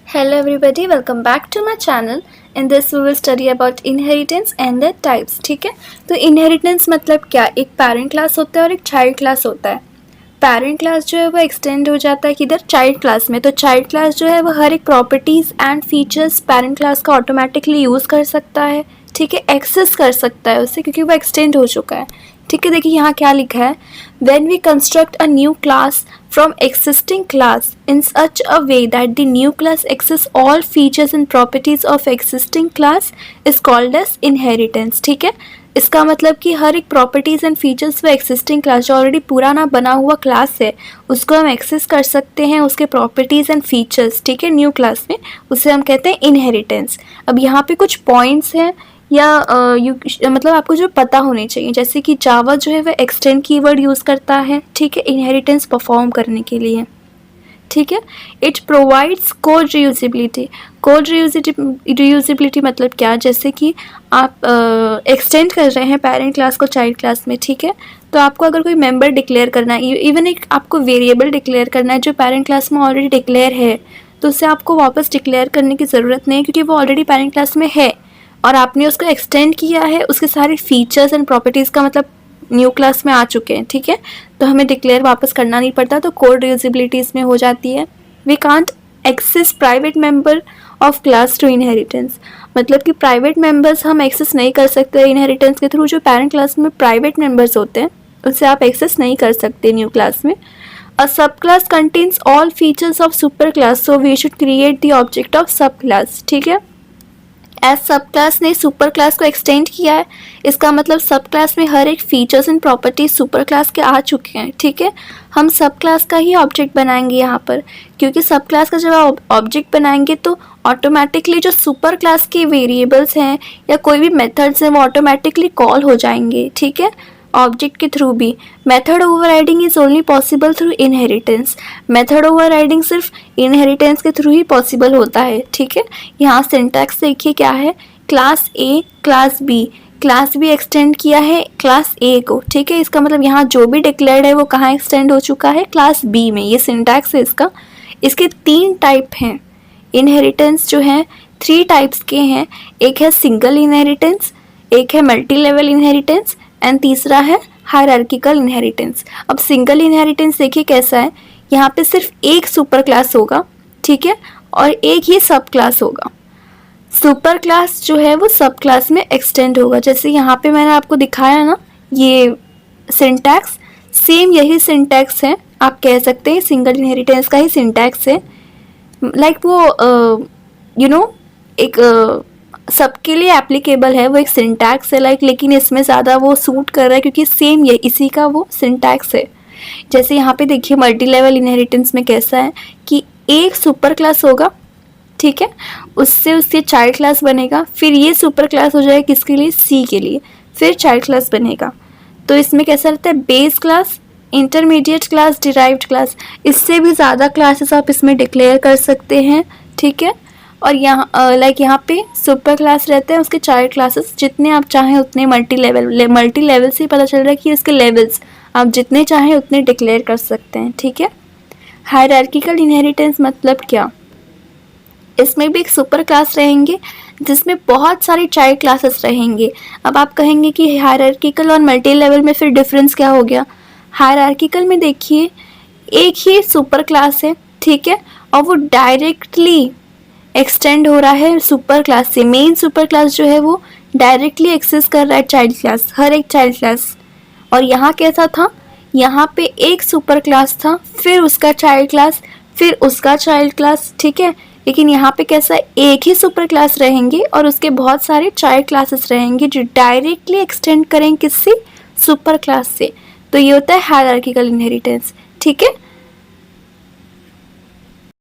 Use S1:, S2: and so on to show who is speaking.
S1: Hello everybody, welcome back to my channel. In this we will study about inheritance and their types. ठीक है, तो inheritance मतलब क्या, एक parent class होता है और एक child class होता है. पेरेंट क्लास जो है वो एक्सटेंड हो जाता है किधर, चाइल्ड क्लास में. तो चाइल्ड क्लास जो है वो हर एक properties and features parent class का ऑटोमेटिकली यूज़ कर सकता है. ठीक है, एक्सेस कर सकता है उससे क्योंकि वो एक्सटेंड हो चुका है. ठीक है, देखिए यहाँ क्या लिखा है, when we construct a new class from existing class in such a way that the new class access all features and properties of existing class is called as inheritance. ठीक है, इसका मतलब कि हर एक प्रॉपर्टीज़ एंड फीचर्स वो existing class जो already पुराना बना हुआ क्लास है उसको हम एक्सेस कर सकते हैं, उसके प्रॉपर्टीज़ एंड फीचर्स. ठीक है, न्यू क्लास में उसे हम कहते हैं इनहेरिटेंस. अब यहाँ पे कुछ पॉइंट्स हैं या मतलब आपको जो पता होने चाहिए, जैसे कि जावा जो है वह एक्सटेंड कीवर्ड यूज़ करता है. ठीक है, इनहेरिटेंस परफॉर्म करने के लिए. ठीक है, it provides code reusability. Code reusability मतलब क्या, जैसे कि आप एक्सटेंड कर रहे हैं पेरेंट क्लास को चाइल्ड क्लास में. ठीक है, तो आपको अगर कोई मेंबर डिक्लेयर करना है, इवन एक आपको वेरिएबल डिक्लेयर करना है जो पेरेंट क्लास में ऑलरेडी डिक्लेयर है, तो उससे आपको वापस डिक्लेयर करने की ज़रूरत नहीं है क्योंकि वो ऑलरेडी पेरेंट क्लास में है और आपने उसको एक्सटेंड किया है. उसके सारे फीचर्स एंड प्रॉपर्टीज़ का मतलब न्यू क्लास में आ चुके हैं. ठीक है, तो हमें डिक्लेयर वापस करना नहीं पड़ता, तो कोड रीयूजेबिलिटी इसमें हो जाती है. We can't access private member of class to inheritance. मतलब कि प्राइवेट मेंबर्स हम एक्सेस नहीं कर सकते इनहेरिटेंस के थ्रू. जो पेरेंट क्लास में प्राइवेट मेंबर्स होते हैं उससे आप एक्सेस नहीं कर सकते न्यू क्लास में. A sub class contains all features of super class, so we should create the object of sub class. ठीक है, एज सब क्लास ने सुपर क्लास को एक्सटेंड किया है, इसका मतलब सब क्लास में हर एक features and properties super class के आ चुके हैं. ठीक है, हम सब क्लास का ही ऑब्जेक्ट बनाएंगे यहाँ पर, क्योंकि सब क्लास का जब आप ऑब्जेक्ट बनाएंगे तो ऑटोमेटिकली जो सुपर क्लास के वेरिएबल्स हैं या कोई भी मेथड्स हैं वो ऑटोमेटिकली कॉल हो जाएंगे. ठीक है, ऑब्जेक्ट के थ्रू भी. Method overriding is only possible through inheritance. Method overriding सिर्फ इनहेरिटेंस के थ्रू ही पॉसिबल होता है. ठीक है, यहाँ सिंटैक्स देखिए क्या है, class A class B. Class B extend किया है क्लास ए को. ठीक है, इसका मतलब यहाँ जो भी डिक्लेयर्ड है वो कहाँ एक्सटेंड हो चुका है, क्लास बी में. ये सिंटैक्स है इसका. इसके 3 टाइप हैं इनहेरिटेंस जो हैं, 3 टाइप्स के हैं. एक है सिंगल इनहेरिटेंस, एक है मल्टी लेवल इनहेरिटेंस एंड तीसरा है हायरार्किकल इनहेरिटेंस. अब सिंगल इनहेरिटेंस देखिए कैसा है, यहाँ पे सिर्फ एक सुपर क्लास होगा. ठीक है, और एक ही सब क्लास होगा. सुपर क्लास जो है वो सब क्लास में एक्सटेंड होगा. जैसे यहाँ पे मैंने आपको दिखाया ना ये सिंटैक्स, सेम यही सिंटैक्स है. आप कह सकते हैं सिंगल इनहेरिटेंस का ही सिंटैक्स है. लाइक वो एक सबके लिए एप्लीकेबल है, वो एक सिंटैक्स है लाइक, लेकिन इसमें ज़्यादा वो सूट कर रहा है क्योंकि सेम ये इसी का वो सिंटैक्स है. जैसे यहाँ पे देखिए मल्टी लेवल इनहेरिटेंस में कैसा है कि एक सुपर क्लास होगा. ठीक है, उससे चाइल्ड क्लास बनेगा, फिर ये सुपर क्लास हो जाएगा किसके लिए, सी के लिए, फिर चाइल्ड क्लास बनेगा. तो इसमें कैसा रहता है, base class, intermediate class, derived class. इससे भी ज़्यादा क्लासेस आप इसमें डिक्लेयर कर सकते हैं. ठीक है, और यहाँ यहाँ पे सुपर क्लास रहते हैं, उसके चाइल्ड क्लासेस जितने आप चाहें उतने मल्टी लेवल से ही पता चल रहा है कि इसके लेवल्स आप जितने चाहें उतने डिक्लेयर कर सकते हैं. ठीक है, हायरार्किकल इनहेरिटेंस मतलब क्या, इसमें भी एक सुपर क्लास रहेंगे जिसमें बहुत सारी चाइल्ड क्लासेस रहेंगे. अब आप कहेंगे कि हायरार्किकल और मल्टी लेवल में फिर डिफरेंस क्या हो गया. हायरार्किकल में देखिए एक ही सुपर क्लास है. ठीक है, और वो डायरेक्टली एक्सटेंड हो रहा है सुपर क्लास से. मेन सुपर क्लास जो है वो डायरेक्टली एक्सेस कर रहा है चाइल्ड क्लास, हर एक चाइल्ड क्लास. और यहाँ कैसा था, यहाँ पे एक सुपर क्लास था, फिर उसका चाइल्ड क्लास, फिर उसका चाइल्ड क्लास. ठीक है, लेकिन यहाँ पे कैसा, एक ही सुपर क्लास रहेंगे और उसके बहुत सारे चाइल्ड क्लासेस रहेंगे जो डायरेक्टली एक्सटेंड करेंगे किससे, सुपर क्लास से. तो ये होता है हायरार्किकल इनहेरिटेंस. ठीक है,